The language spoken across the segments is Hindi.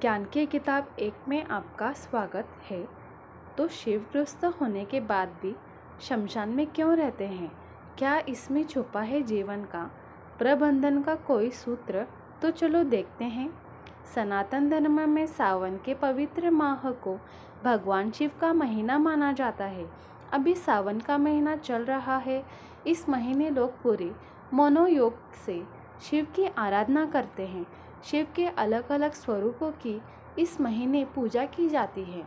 ज्ञान की किताब 1 में आपका स्वागत है। तो शिवग्रस्त होने के बाद भी शमशान में क्यों रहते हैं? क्या इसमें छुपा है जीवन का प्रबंधन का कोई सूत्र? तो चलो देखते हैं। सनातन धर्म में सावन के पवित्र माह को भगवान शिव का महीना माना जाता है। अभी सावन का महीना चल रहा है। इस महीने लोग पूरे मनोयोग से शिव की आराधना करते हैं। शिव के अलग अलग स्वरूपों की इस महीने पूजा की जाती है।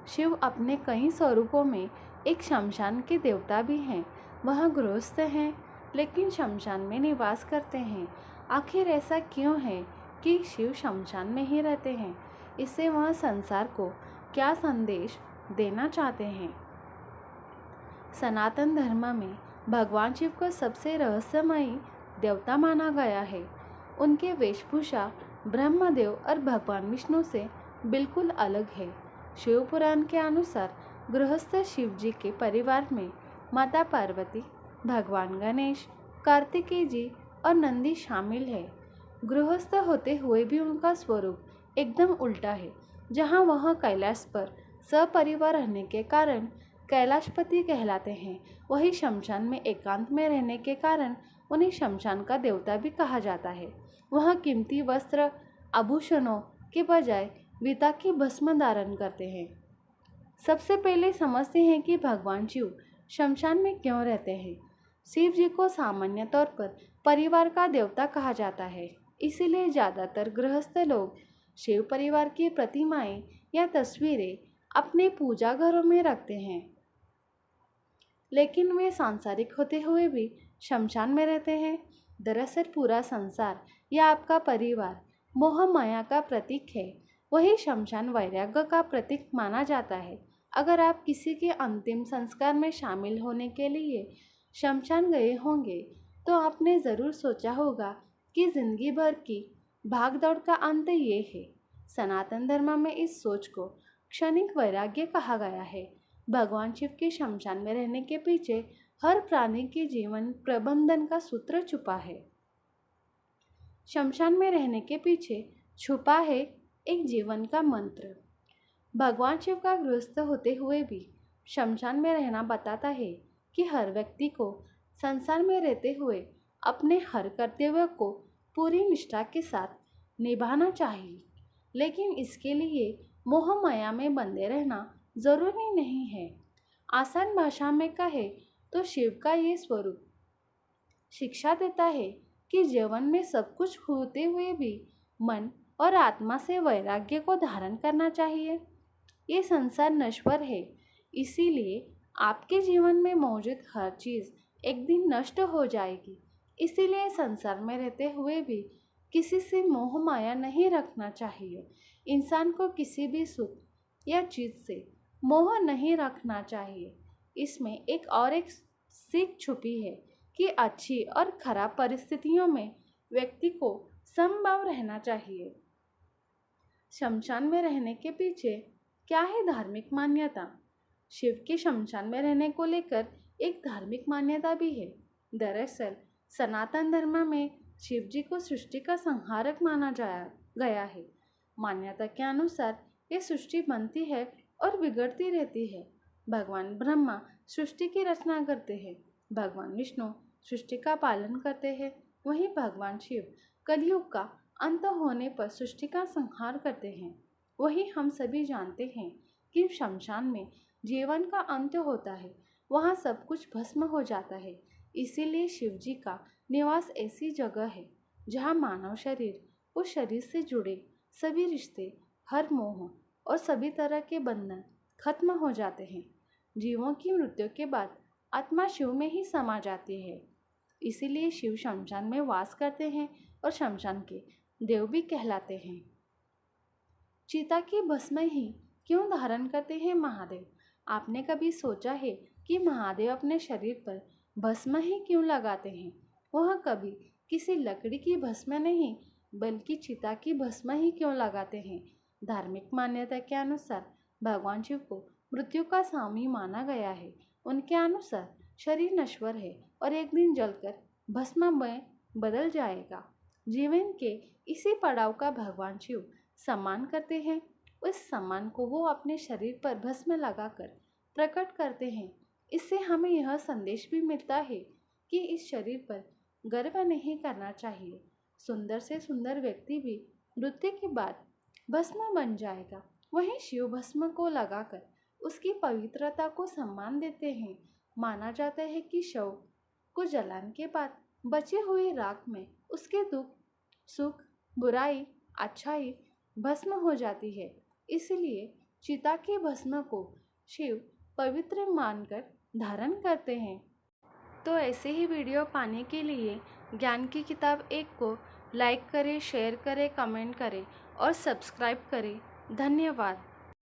शिव अपने कई स्वरूपों में एक शमशान के देवता भी हैं। वह गृहस्थ हैं लेकिन शमशान में निवास करते हैं। आखिर ऐसा क्यों है कि शिव शमशान में ही रहते हैं? इससे वह संसार को क्या संदेश देना चाहते हैं? सनातन धर्म में भगवान शिव को सबसे रहस्यमयी देवता माना गया है। उनके वेशभूषा ब्रह्मदेव और भगवान विष्णु से बिल्कुल अलग है। शिव पुराण के अनुसार गृहस्थ शिव जी के परिवार में माता पार्वती, भगवान गणेश, कार्तिकेय जी और नंदी शामिल है। गृहस्थ होते हुए भी उनका स्वरूप एकदम उल्टा है। जहाँ वह कैलाश पर सपरिवार रहने के कारण कैलाशपति कहलाते हैं, वही शमशान में एकांत में रहने के कारण उन्हें शमशान का देवता भी कहा जाता है। वह कीमती वस्त्र आभूषणों के बजाय विता की भस्म धारण करते हैं। सबसे पहले समझते हैं कि भगवान शिव शमशान में क्यों रहते हैं। शिव जी को सामान्य तौर पर परिवार का देवता कहा जाता है। इसीलिए ज़्यादातर गृहस्थ लोग शिव परिवार की प्रतिमाएं या तस्वीरें अपने पूजा घरों में रखते हैं। लेकिन वे सांसारिक होते हुए भी शमशान में रहते हैं। दरअसल पूरा संसार या आपका परिवार मोह माया का प्रतीक है। वही शमशान वैराग्य का प्रतीक माना जाता है। अगर आप किसी के अंतिम संस्कार में शामिल होने के लिए शमशान गए होंगे तो आपने ज़रूर सोचा होगा कि जिंदगी भर की भागदौड़ का अंत ये है। सनातन धर्म में इस सोच को क्षणिक वैराग्य कहा गया है। भगवान शिव के शमशान में रहने के पीछे हर प्राणी के जीवन प्रबंधन का सूत्र छुपा है। शमशान में रहने के पीछे छुपा है एक जीवन का मंत्र। भगवान शिव का गृहस्थ होते हुए भी शमशान में रहना बताता है कि हर व्यक्ति को संसार में रहते हुए अपने हर कर्तव्य को पूरी निष्ठा के साथ निभाना चाहिए। लेकिन इसके लिए मोह माया में बंधे रहना जरूरी नहीं है। आसान भाषा में कहे तो शिव का ये स्वरूप शिक्षा देता है कि जीवन में सब कुछ होते हुए भी मन और आत्मा से वैराग्य को धारण करना चाहिए। ये संसार नश्वर है, इसीलिए आपके जीवन में मौजूद हर चीज़ एक दिन नष्ट हो जाएगी। इसीलिए संसार में रहते हुए भी किसी से मोह माया नहीं रखना चाहिए। इंसान को किसी भी सुख या चीज़ से मोह नहीं रखना चाहिए। इसमें एक सीख छुपी है कि अच्छी और खराब परिस्थितियों में व्यक्ति को समभाव रहना चाहिए। शमशान में रहने के पीछे क्या है धार्मिक मान्यता? शिव के शमशान में रहने को लेकर एक धार्मिक मान्यता भी है। दरअसल सनातन धर्म में शिव जी को सृष्टि का संहारक माना गया है। मान्यता के अनुसार ये सृष्टि बनती है और बिगड़ती रहती है। भगवान ब्रह्मा सृष्टि की रचना करते हैं, भगवान विष्णु सृष्टि का पालन करते हैं, वहीं भगवान शिव कलयुग का अंत होने पर सृष्टि का संहार करते हैं। वही हम सभी जानते हैं कि शमशान में जीवन का अंत होता है, वहाँ सब कुछ भस्म हो जाता है। इसीलिए शिव जी का निवास ऐसी जगह है जहाँ मानव शरीर उस शरीर से जुड़े सभी रिश्ते, हर मोह और सभी तरह के बंधन खत्म हो जाते हैं। जीवों की मृत्यु के बाद आत्मा शिव में ही समा जाती है। इसीलिए शिव शमशान में वास करते हैं और शमशान के देव भी कहलाते हैं। चिता की भस्म ही क्यों धारण करते हैं महादेव? आपने कभी सोचा है कि महादेव अपने शरीर पर भस्म ही क्यों लगाते हैं? वह कभी किसी लकड़ी की भस्म नहीं बल्कि चिता की भस्म ही क्यों लगाते हैं? धार्मिक मान्यता के अनुसार भगवान शिव को मृत्यु का स्वामी माना गया है। उनके अनुसार शरीर नश्वर है और एक दिन जलकर भस्म में बदल जाएगा। जीवन के इसी पड़ाव का भगवान शिव सम्मान करते हैं, उस सम्मान को वो अपने शरीर पर भस्म लगाकर प्रकट करते हैं। इससे हमें यह संदेश भी मिलता है कि इस शरीर पर गर्व नहीं करना चाहिए। सुंदर से सुंदर व्यक्ति भी मृत्यु के बाद भस्म बन जाएगा। वहीं शिव भस्म को लगाकर उसकी पवित्रता को सम्मान देते हैं। माना जाता है कि शव को जलाने के बाद बचे हुए राख में उसके दुख, सुख, बुराई, अच्छाई भस्म हो जाती है। इसलिए चिता के भस्म को शिव पवित्र मानकर धारण करते हैं। तो ऐसे ही वीडियो पाने के लिए ज्ञान की किताब 1 को लाइक करें, शेयर करें, कमेंट करें और सब्सक्राइब करें। धन्यवाद।